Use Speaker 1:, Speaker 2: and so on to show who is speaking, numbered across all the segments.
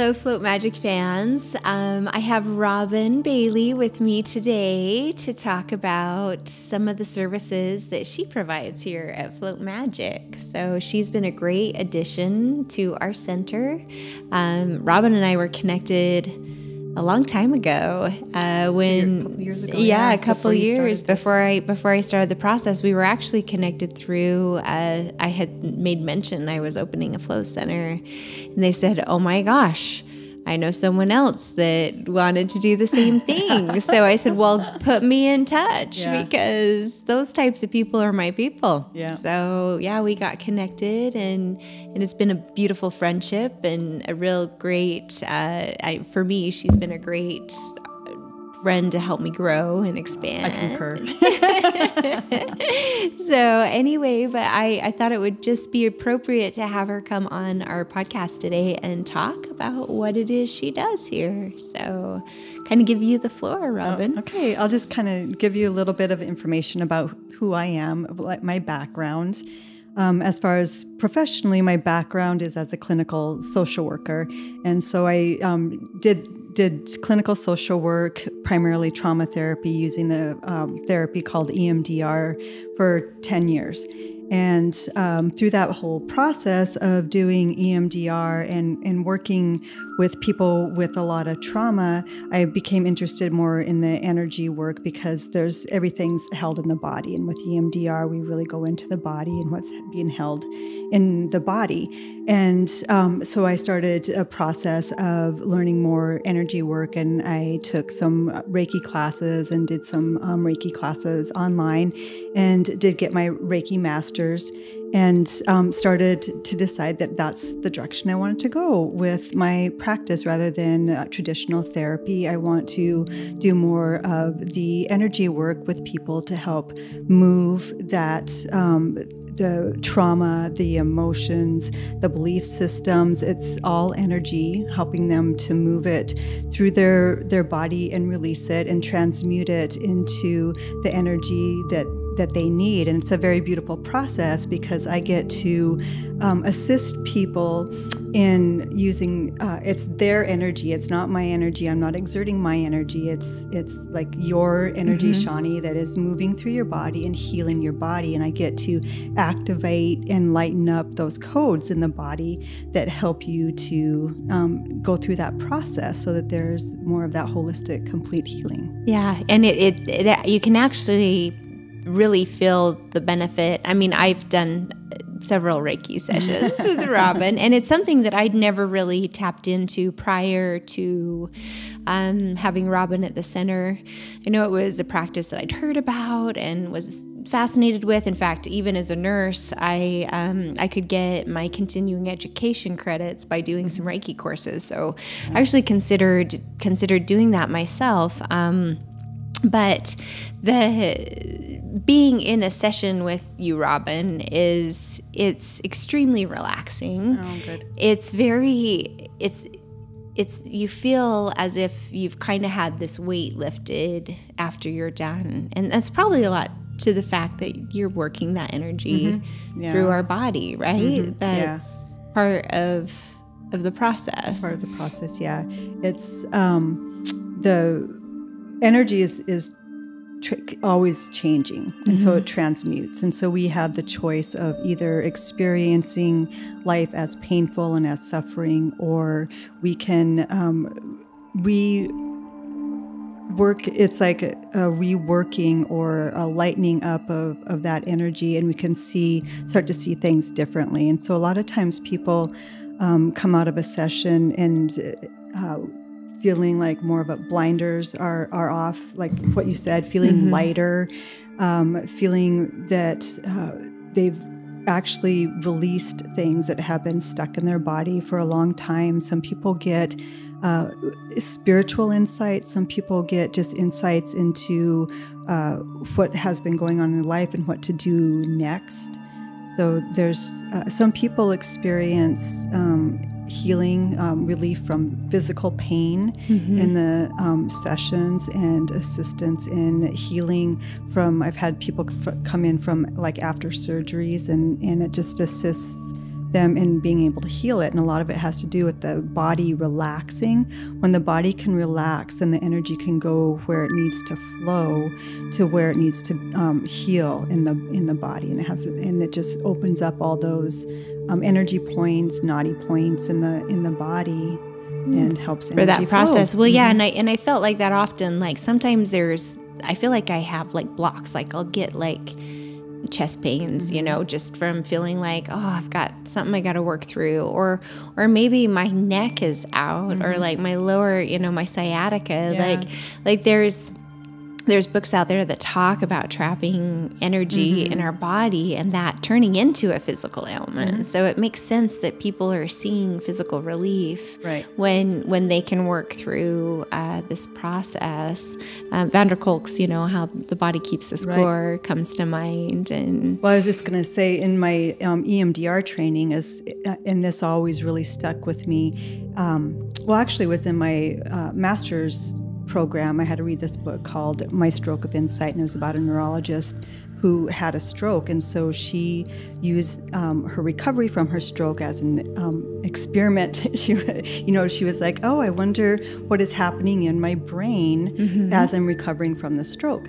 Speaker 1: Hello, Float Magic fans. I have Robin Bailey with me today to talk about some of the services that she provides here at Float Magic. So she's been a great addition to our center. Robin and I were connected a long time ago.
Speaker 2: A couple years ago.
Speaker 1: A couple years before I started the process. We were actually connected through. I had made mention I was opening a flow center, and they said, "Oh my gosh, I know someone else that wanted to do the same thing." So I said, "Well, put me in touch because those types of people are my people."
Speaker 2: Yeah.
Speaker 1: So we got connected, and it's been a beautiful friendship and a real great. For me, she's been a great friend to help me grow and expand.
Speaker 2: I concur.
Speaker 1: So anyway, but I thought it would just be appropriate to have her come on our podcast today and talk about what it is she does here. So kind of give you the floor, Robin.
Speaker 2: Okay, I'll just kind of give you a little bit of information about who I am, my background. As far as professionally, my background is as a clinical social worker. And so I did clinical social work, primarily trauma therapy, using the therapy called EMDR for 10 years. And through that whole process of doing EMDR and working with people with a lot of trauma, I became interested more in the energy work because everything's held in the body. And with EMDR, we really go into the body and what's being held in the body. And so I started a process of learning more energy work, and I took some Reiki classes and did some Reiki classes online and did get my Reiki master's and started to decide that that's the direction I wanted to go with my practice rather than traditional therapy. I want to do more of the energy work with people to help move that the trauma, the emotions, the belief systems. It's all energy, helping them to move it through their body and release it and transmute it into the energy that they need. And it's a very beautiful process because I get to assist people in using, it's their energy. It's not my energy. I'm not exerting my energy. It's like your energy, Shani, that is moving through your body and healing your body. And I get to activate and lighten up those codes in the body that help you to go through that process so that there's more of that holistic, complete healing.
Speaker 1: Yeah, and it you can actually really feel the benefit. I mean, I've done several Reiki sessions with Robin, and it's something that I'd never really tapped into prior to having Robin at the center. I know it was a practice that I'd heard about and was fascinated with. In fact, even as a nurse, I could get my continuing education credits by doing some Reiki courses. So I actually considered doing that myself. But being in a session with you, Robin, it's extremely relaxing.
Speaker 2: Oh, good.
Speaker 1: It's you feel as if you've kind of had this weight lifted after you're done. And that's probably a lot to the fact that you're working that energy through our body, right? That's part of the process.
Speaker 2: Part of the process, yeah. It's the energy is always changing, and so it transmutes. And so we have the choice of either experiencing life as painful and as suffering, or we can rework. It's like a reworking or a lightening up of that energy, and we can start to see things differently. And so a lot of times people come out of a session and feeling like more of a blinders are off, like what you said, feeling lighter, feeling that they've actually released things that have been stuck in their body for a long time. Some people get spiritual insight. Some people get just insights into what has been going on in life and what to do next. So there's some people experience healing, relief from physical pain in the sessions, and assistance in healing from, I've had people come in from like after surgeries, and it just assists them and being able to heal it. And a lot of it has to do with the body relaxing. When the body can relax, then the energy can go where it needs to flow to where it needs to heal in the body. And it just opens up all those energy points, naughty points in the body, and helps
Speaker 1: for that
Speaker 2: energy
Speaker 1: process.
Speaker 2: flow.
Speaker 1: Well, yeah, and I felt like that often. Like sometimes I feel like I have like blocks. Like I'll get like chest pains, just from feeling like, oh, I've got something I got to work through, or maybe my neck is out, or like my lower, my sciatica.
Speaker 2: Yeah.
Speaker 1: Like there's books out there that talk about trapping energy in our body and that turning into a physical ailment. So it makes sense that people are seeing physical relief when they can work through this process. Van der Kolk's, how the body keeps the score comes to mind. And
Speaker 2: well, I was just going to say in my EMDR training, and this always really stuck with me. Actually, it was in my master's program. I had to read this book called My Stroke of Insight, and it was about a neurologist who had a stroke, and so she used her recovery from her stroke as an experiment. She was like, oh, I wonder what is happening in my brain as I'm recovering from the stroke.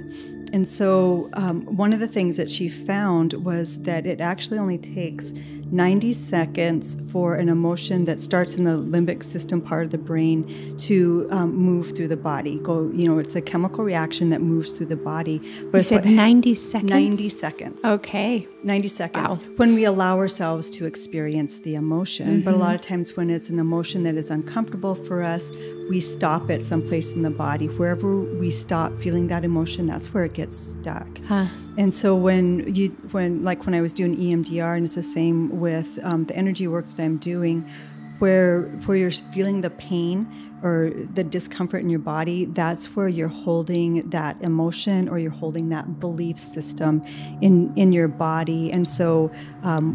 Speaker 2: And so one of the things that she found was that it actually only takes 90 seconds for an emotion that starts in the limbic system part of the brain to move through the body. It's a chemical reaction that moves through the body. But
Speaker 1: you said 90 seconds?
Speaker 2: 90 seconds.
Speaker 1: Okay.
Speaker 2: 90 seconds.
Speaker 1: Wow.
Speaker 2: When we allow ourselves to experience the emotion. But a lot of times when it's an emotion that is uncomfortable for us, we stop it someplace in the body. Wherever we stop feeling that emotion, that's where it gets stuck. And so when I was doing EMDR, and it's the same with the energy work that I'm doing, where you're feeling the pain or the discomfort in your body, that's where you're holding that emotion or you're holding that belief system in your body. And so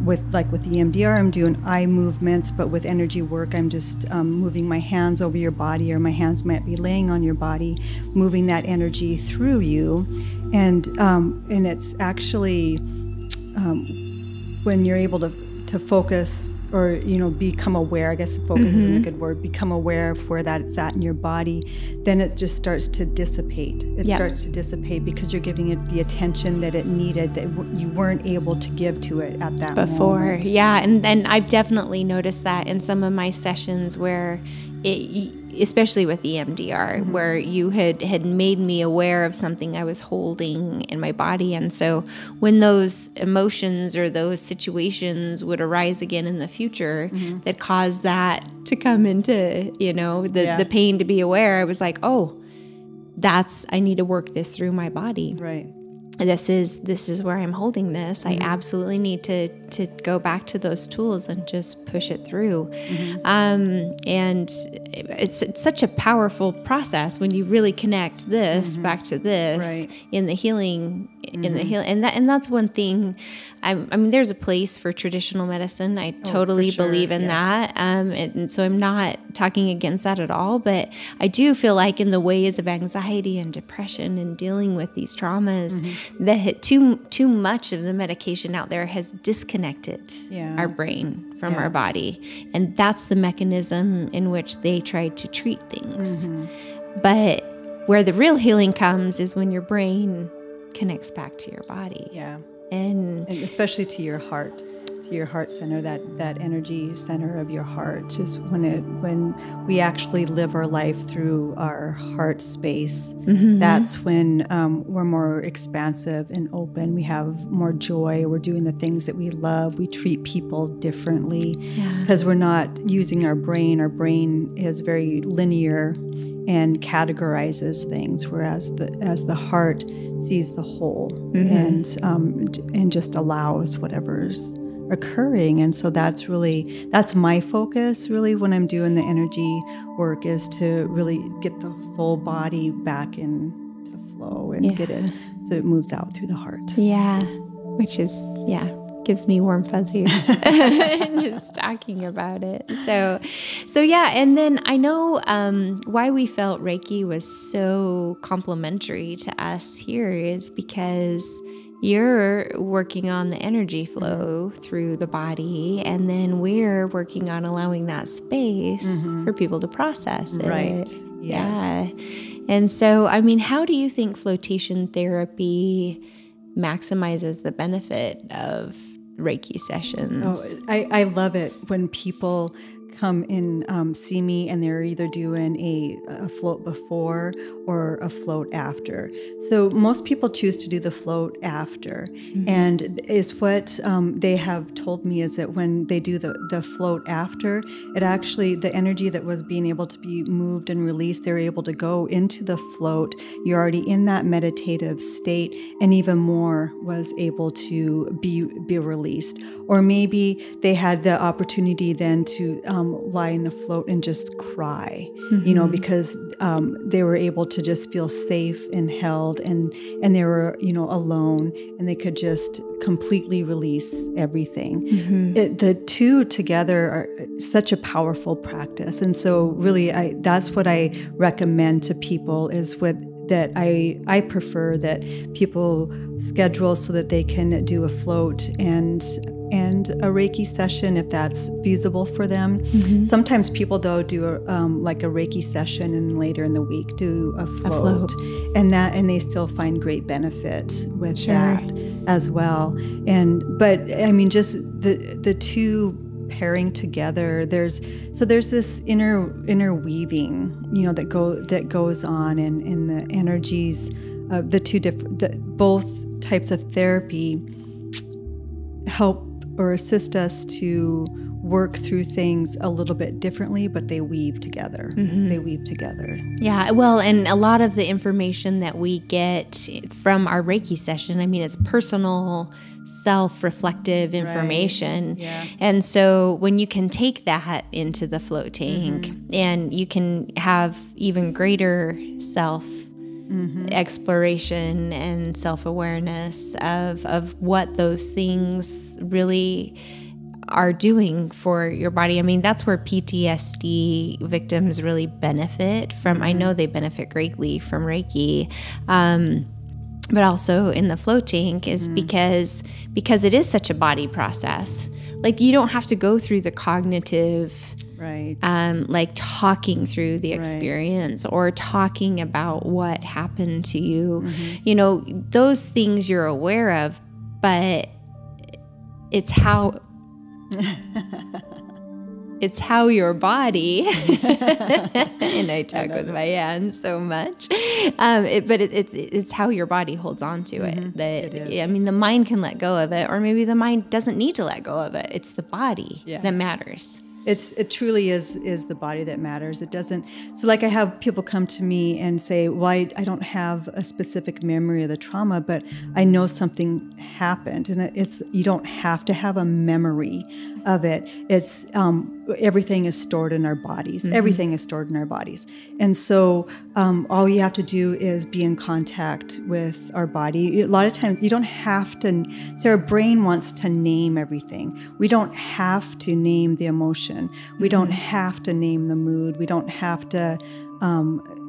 Speaker 2: with the EMDR, I'm doing eye movements, but with energy work, I'm just moving my hands over your body, or my hands might be laying on your body, moving that energy through you. And it's actually when you're able to focus, or become aware, I guess focus isn't a good word, become aware of where that's at in your body, then it just starts to dissipate. It starts to dissipate because you're giving it the attention that it needed, that you weren't able to give to it at that
Speaker 1: before
Speaker 2: moment.
Speaker 1: Yeah, and I've definitely noticed that in some of my sessions where especially with EMDR, where you had made me aware of something I was holding in my body. And so when those emotions or those situations would arise again in the future that caused that to come into, the pain to be aware, I was like, oh, I need to work this through my body.
Speaker 2: Right.
Speaker 1: This is where I'm holding this. I absolutely need to go back to those tools and just push it through. And it's such a powerful process when you really connect this back to this in the healing, and that's one thing. I mean, there's a place for traditional medicine. I totally believe in that. And so I'm not talking against that at all, but I do feel like in the ways of anxiety and depression and dealing with these traumas, that too much of the medication out there has disconnected our brain from our body. And that's the mechanism in which they try to treat things. But where the real healing comes is when your brain connects back to your body.
Speaker 2: Yeah.
Speaker 1: And
Speaker 2: especially to your heart center, that energy center of your heart is when we actually live our life through our heart space. That's when we're more expansive and open. We have more joy. We're doing the things that we love. We treat people differently because we're not using our brain. Our brain is very linear and categorizes things, whereas the heart sees the whole and just allows whatever's occurring. And so that's my focus really when I'm doing the energy work, is to really get the full body back into flow and get it so it moves out through the heart.
Speaker 1: Yeah, which is gives me warm fuzzies just talking about it. So yeah, and then I know why we felt Reiki was so complementary to us here is because you're working on the energy flow through the body, and then we're working on allowing that space for people to process it.
Speaker 2: Right. Yes.
Speaker 1: Yeah. And so, I mean, how do you think flotation therapy maximizes the benefit of Reiki sessions?
Speaker 2: Oh, I love it when people come and see me, and they're either doing a float before or a float after. So most people choose to do the float after, and is what they have told me is that when they do the float after, it actually, the energy that was being able to be moved and released, they're able to go into the float. You're already in that meditative state, and even more was able to be released. Or maybe they had the opportunity then to lie in the float and just cry, because they were able to just feel safe and held, and they were, alone, and they could just completely release everything. The two together are such a powerful practice. And so really, that's what I recommend to people is that I prefer that people schedule so that they can do a float and a Reiki session if that's feasible for them. Sometimes people, though, do like a Reiki session and later in the week do a float. And they still find great benefit with that as well. But I mean, just the two pairing together, there's this inner weaving, that goes on in the energies of both types of therapy help or assist us to work through things a little bit differently, but they weave together. They weave together.
Speaker 1: Yeah, well, and a lot of the information that we get from our Reiki session, I mean, it's personal, self-reflective information.
Speaker 2: Right. Yeah.
Speaker 1: And so when you can take that into the float tank and you can have even greater exploration and self-awareness of what those things really are doing for your body. I mean, that's where PTSD victims really benefit from. I know they benefit greatly from Reiki, but also in the float tank is because it is such a body process. Like, you don't have to go through the cognitive, like talking through the experience or talking about what happened to you. Those things you're aware of, but it's how your body and I talk with my hands so much, but it's how your body holds on to it. That
Speaker 2: it is.
Speaker 1: I mean, the mind can let go of it, or maybe the mind doesn't need to let go of it. It's the body that matters.
Speaker 2: It truly is the body that matters. It doesn't. So like I have people come to me and say, well, I don't have a specific memory of the trauma, but I know something happened. And you don't have to have a memory of it. It's everything is stored in our bodies. Everything is stored in our bodies. And so all you have to do is be in contact with our body. A lot of times you don't have to. So our brain wants to name everything. We don't have to name the emotion. We don't have to name the mood. We don't have to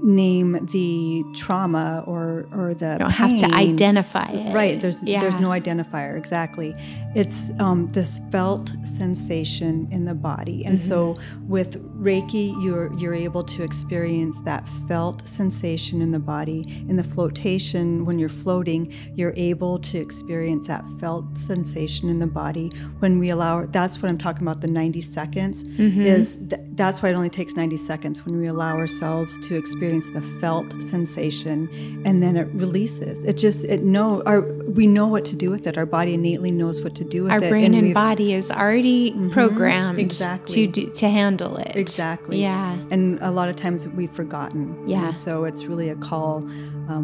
Speaker 2: name the trauma or the
Speaker 1: You don't
Speaker 2: pain.
Speaker 1: have to identify it.
Speaker 2: Right. There's no identifier. Exactly. It's this felt sensation in the body. And so with Reiki, you're able to experience that felt sensation in the body. In the flotation, when you're floating, you're able to experience that felt sensation in the body. When we allow, that's what I'm talking about, the 90 seconds, that's why it only takes 90 seconds, when we allow ourselves to experience the felt sensation, and then it releases. We know what to do with it. Our body innately knows what to do with it.
Speaker 1: Our brain and body is already programmed to handle it.
Speaker 2: Exactly.
Speaker 1: Yeah.
Speaker 2: And a lot of times we've forgotten.
Speaker 1: Yeah.
Speaker 2: And so it's really a call.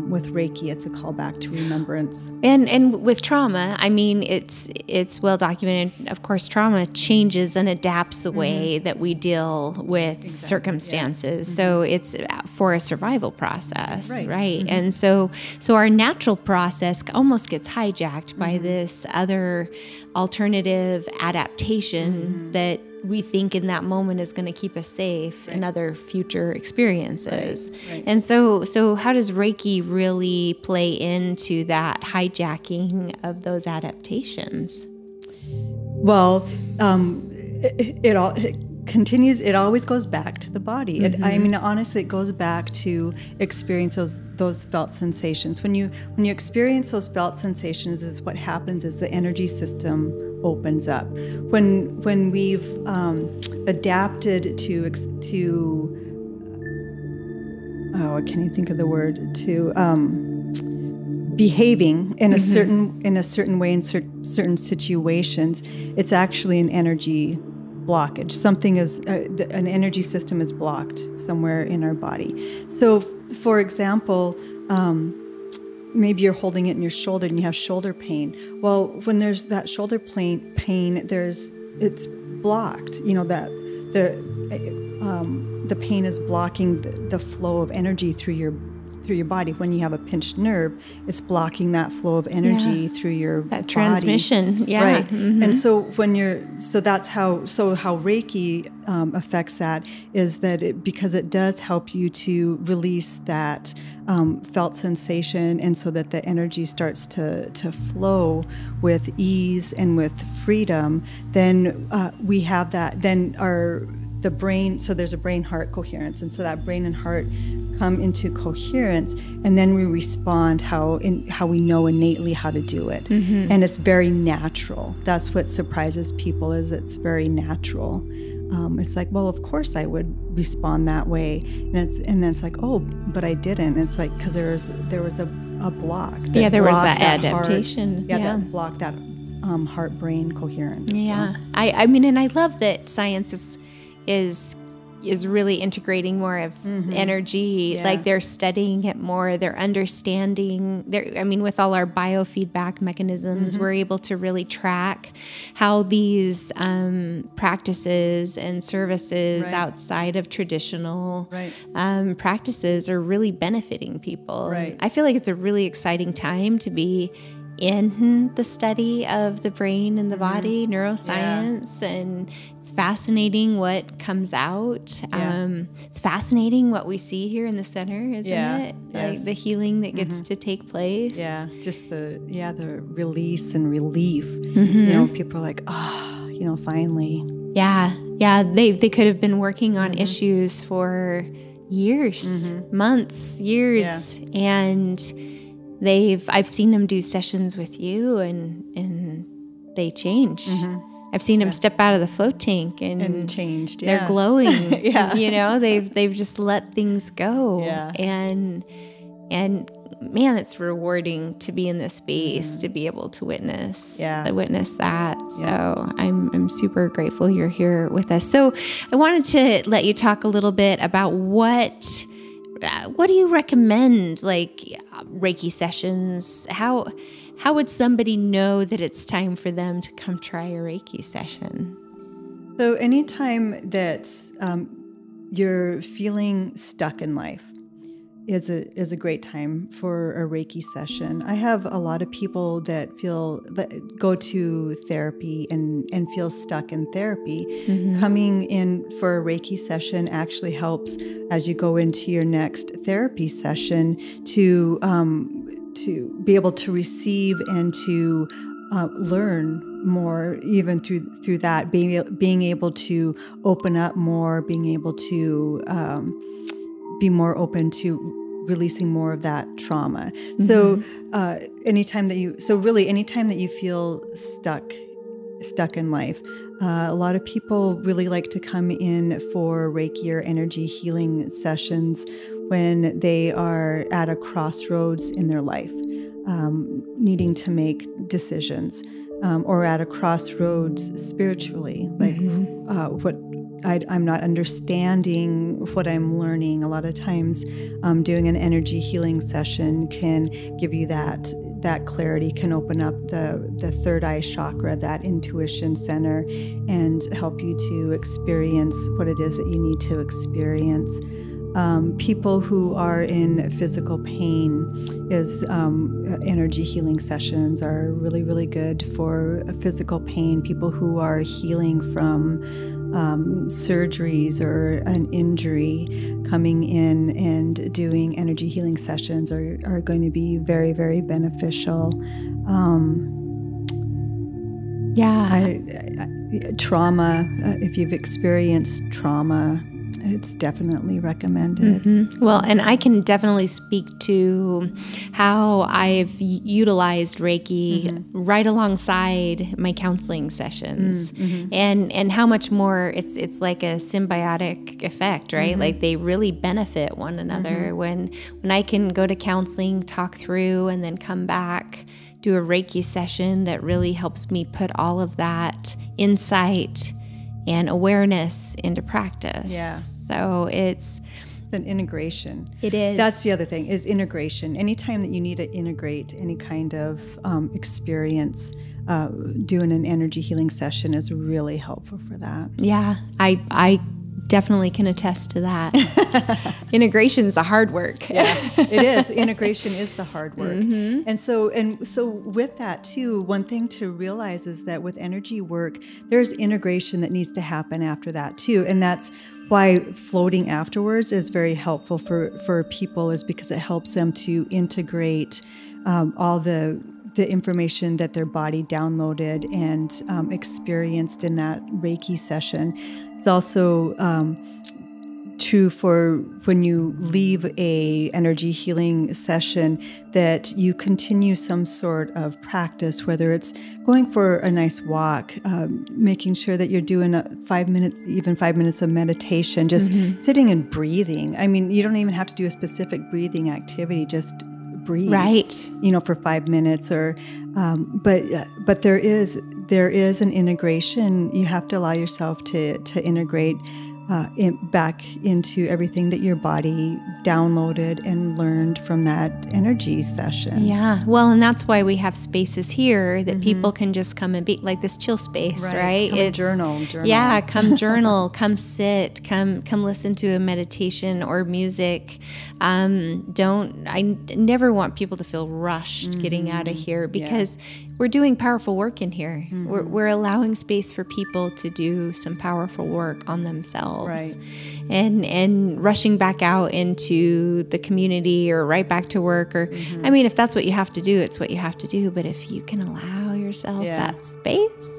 Speaker 2: With Reiki, it's a call back to remembrance.
Speaker 1: And with trauma, I mean, it's well documented. Of course, trauma changes and adapts the way that we deal with circumstances. So it's for a survival process, right? And so our natural process almost gets hijacked by this other alternative adaptation that we think in that moment is going to keep us safe in other future experiences.
Speaker 2: Right.
Speaker 1: And so how does Reiki really play into that hijacking of those adaptations?
Speaker 2: Well, it continues. It always goes back to the body. I mean, honestly, it goes back to experience those felt sensations. When you experience those felt sensations, is what happens is the energy system opens up. When we've adapted to I can't even think of the word, to behaving in a certain way in certain situations, it's actually an energy blockage. Something is an energy system is blocked somewhere in our body. So, for example, maybe you're holding it in your shoulder and you have shoulder pain. Well, when there's that shoulder pain, it's blocked. You know, that the pain is blocking the flow of energy through your body. When you have a pinched nerve, it's blocking that flow of energy through your
Speaker 1: that
Speaker 2: body.
Speaker 1: transmission. Yeah.
Speaker 2: Right. And so that's how Reiki affects that, is that because it does help you to release that felt sensation, and so that the energy starts to flow with ease and with freedom, then we have that, then the brain, so there's a brain-heart coherence, and so that brain and heart come into coherence, and then we respond how we know innately how to do it. And it's very natural. That's what surprises people, is it's very natural. It's like, well, of course I would respond that way, and then it's like, oh, but I didn't. It's like, because there was a block.
Speaker 1: There was that adaptation.
Speaker 2: That blocked that heart-brain coherence.
Speaker 1: Yeah, so. I mean, and I love that science is really integrating more of energy.
Speaker 2: Yeah.
Speaker 1: Like, they're studying it more, they're understanding. With all our biofeedback mechanisms, we're able to really track how these practices and services outside of traditional practices are really benefiting people.
Speaker 2: Right.
Speaker 1: I feel like it's a really exciting time to be in the study of the brain and the body, neuroscience, and it's fascinating what comes out. It's fascinating what we see here in the center, isn't it? Like the healing that gets to take place.
Speaker 2: Yeah, just the release and relief. You know, people are like, finally.
Speaker 1: Yeah, they could have been working on issues for years, months, years, and I've seen them do sessions with you, and they change. I've seen them step out of the float tank and
Speaker 2: changed.
Speaker 1: They're glowing. You know, they've just let things go. And man, it's rewarding to be in this space, to be able to witness that. So I'm super grateful you're here with us. So I wanted to let you talk a little bit about what do you recommend, like Reiki sessions? How would somebody know that it's time for them to come try a Reiki session?
Speaker 2: So anytime that you're feeling stuck in life is a great time for a Reiki session. I have a lot of people that go to therapy and feel stuck in therapy. Coming in for a Reiki session actually helps as you go into your next therapy session to be able to receive and to learn more, even through that, being able to open up more, being able to be more open to releasing more of that trauma. So anytime that you feel stuck in life, a lot of people really like to come in for Reiki or energy healing sessions when they are at a crossroads in their life, needing to make decisions, or at a crossroads spiritually, like I'm not understanding what I'm learning. A lot of times doing an energy healing session can give you that clarity, can open up the third eye chakra, that intuition center, and help you to experience what it is that you need to experience. People who are in physical pain, energy healing sessions are really, really good for physical pain. People who are healing from surgeries or an injury, coming in and doing energy healing sessions are going to be very, very beneficial. Trauma, if you've experienced trauma, it's definitely recommended.
Speaker 1: Mm-hmm. Well, and I can definitely speak to how I've utilized Reiki right alongside my counseling sessions, and how much more it's like a symbiotic effect, right? Like they really benefit one another when I can go to counseling, talk through, and then come back, do a Reiki session that really helps me put all of that insight and awareness into practice.
Speaker 2: Yeah.
Speaker 1: So it's
Speaker 2: an integration.
Speaker 1: It is.
Speaker 2: That's the other thing, is integration. Anytime that you need to integrate any kind of experience, doing an energy healing session is really helpful for that.
Speaker 1: Yeah, I definitely can attest to that. Integration is the hard work.
Speaker 2: Yeah, it is. Integration is the hard work. And so with that too, one thing to realize is that with energy work, there's integration that needs to happen after that too. And that's why floating afterwards is very helpful for people, is because it helps them to integrate all the information that their body downloaded and experienced in that Reiki session. It's also true for when you leave a energy healing session, that you continue some sort of practice, whether it's going for a nice walk, making sure that you're doing 5 minutes, even 5 minutes of meditation, just sitting and breathing. I mean, you don't even have to do a specific breathing activity, just breathe,
Speaker 1: right?
Speaker 2: For 5 minutes, or but there is an integration. You have to allow yourself to integrate back into everything that your body downloaded and learned from that energy session.
Speaker 1: Yeah. Well, and that's why we have spaces here that people can just come and be like this chill space, right?
Speaker 2: Come journal.
Speaker 1: Yeah, come journal, come sit, come listen to a meditation or music. I never want people to feel rushed getting out of here, because we're doing powerful work in here. We're allowing space for people to do some powerful work on themselves.
Speaker 2: Right.
Speaker 1: And rushing back out into the community or right back to work, or I mean, if that's what you have to do, it's what you have to do. But if you can allow yourself that space,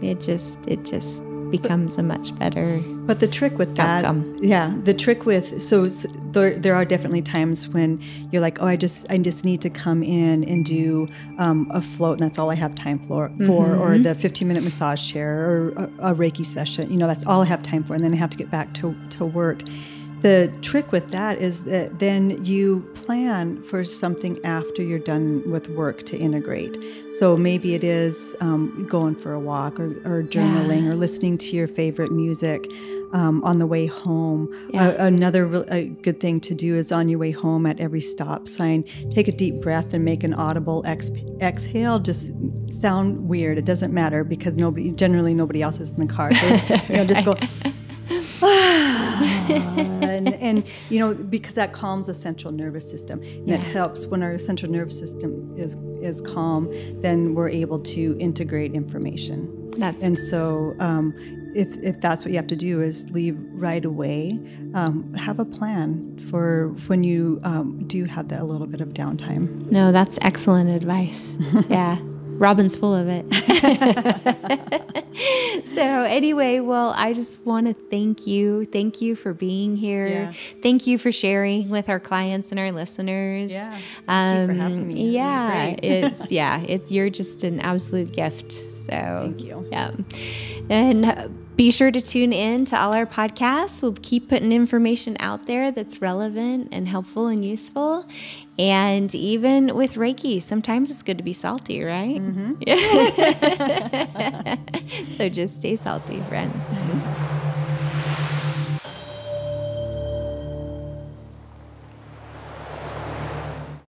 Speaker 1: it just becomes a much better.
Speaker 2: But the trick with that, there are definitely times when you're like, oh, I just need to come in and do a float, and that's all I have time for, or the 15-minute massage chair, or a Reiki session. That's all I have time for, and then I have to get back to work. The trick with that is that then you plan for something after you're done with work to integrate. So maybe it is going for a walk, or journaling, or listening to your favorite music on the way home. Another good thing to do is on your way home, at every stop sign, take a deep breath and make an audible exhale. Just sound weird. It doesn't matter, because generally nobody else is in the car. So just go... and because that calms the central nervous system, and it helps when our central nervous system is calm, then we're able to integrate information. So if that's what you have to do, is leave right away, have a plan for when you do have a little bit of downtime.
Speaker 1: No, that's excellent advice. Yeah. Robin's full of it. So anyway, well, I just want to thank you. Thank you for being here. Yeah. Thank you for sharing with our clients and our listeners.
Speaker 2: Yeah. Thank you for having me.
Speaker 1: Yeah. You're just an absolute gift. So
Speaker 2: thank you.
Speaker 1: Yeah. And be sure to tune in to all our podcasts. We'll keep putting information out there that's relevant and helpful and useful. And even with Reiki, sometimes it's good to be salty, right? So just stay salty, friends.